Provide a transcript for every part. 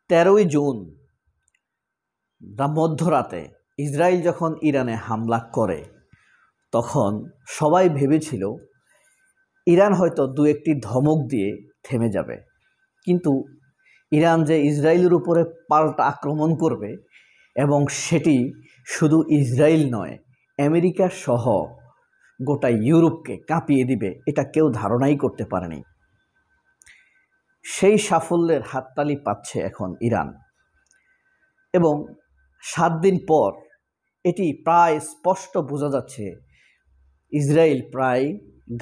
13 June মধ্যরাতে Israel যখন ইরানে হামলা করে তখন সবাই ভেবেছিল ইরান হয়তো দু একটি ধমক দিয়ে থেমে যাবে, কিন্তু ইরান যে ইসরায়েলের উপরে পাল্টা আক্রমণ করবে এবং সেটি শুধু ইসরায়েল নয়, আমেরিকা সহ গোটা ইউরোপকে কাঁপিয়ে দিবে, এটা কেউ ধারণাই করতে পারেনি। সেই সাফল্যের হাততালি পাচ্ছে এখন ইরান এবং 7 দিন পর এটি প্রায় স্পষ্ট বোঝা যাচ্ছে ইসরায়েল প্রায়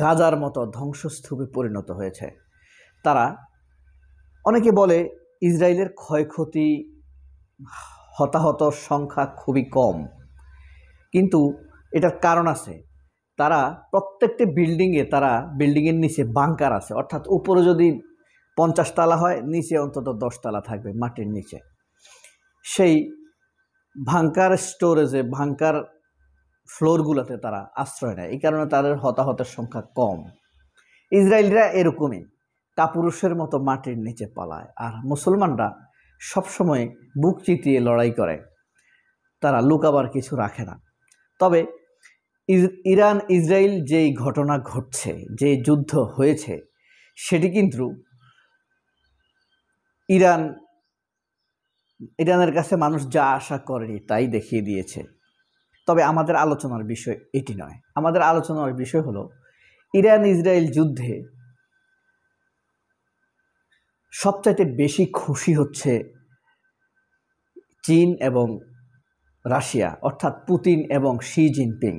গাজার মতো ধ্বংসস্তূপে পরিণত হয়েছে। তারা অনেকে বলে ইসরায়েলের ক্ষয়ক্ষতি হতাহতর সংখ্যা খুবই কম, কিন্তু এটার কারণ আছে। তারা প্রত্যেকটি বিল্ডিংয়ের নিচে বাংকার আছে, অর্থাৎ উপরে যদি 50 তলা হয় নিচে অন্তত 10 তলা থাকবে মাটির নিচে। সেই বাংকার স্টোরেজে বাংকার ফ্লোরগুলোতে তারা আশ্রয় নেয়, এই কারণে তাদের হতাহতের সংখ্যা কম। ইসরায়েলরা এরকমই কাপুরুষের মতো মাটির নিচে পালায়, আর মুসলমানরা সবসময় বুক চিতিয়ে লড়াই করে, তারা লুকাবার কিছু রাখে না। তবে ইরান ইসরায়েল যেই ঘটনা ঘটছে, যে যুদ্ধ হয়েছে, সেটি কিন্তু ইরানের কাছে মানুষ যা আশা করেনি তাই দেখিয়ে দিয়েছে। তবে আমাদের আলোচনার বিষয় এটি নয়। আমাদের আলোচনার বিষয় হলো ইরান ইসরায়েল যুদ্ধে সবচাইতে বেশি খুশি হচ্ছে চীন এবং রাশিয়া, অর্থাৎ পুতিন এবং শি জিনপিং।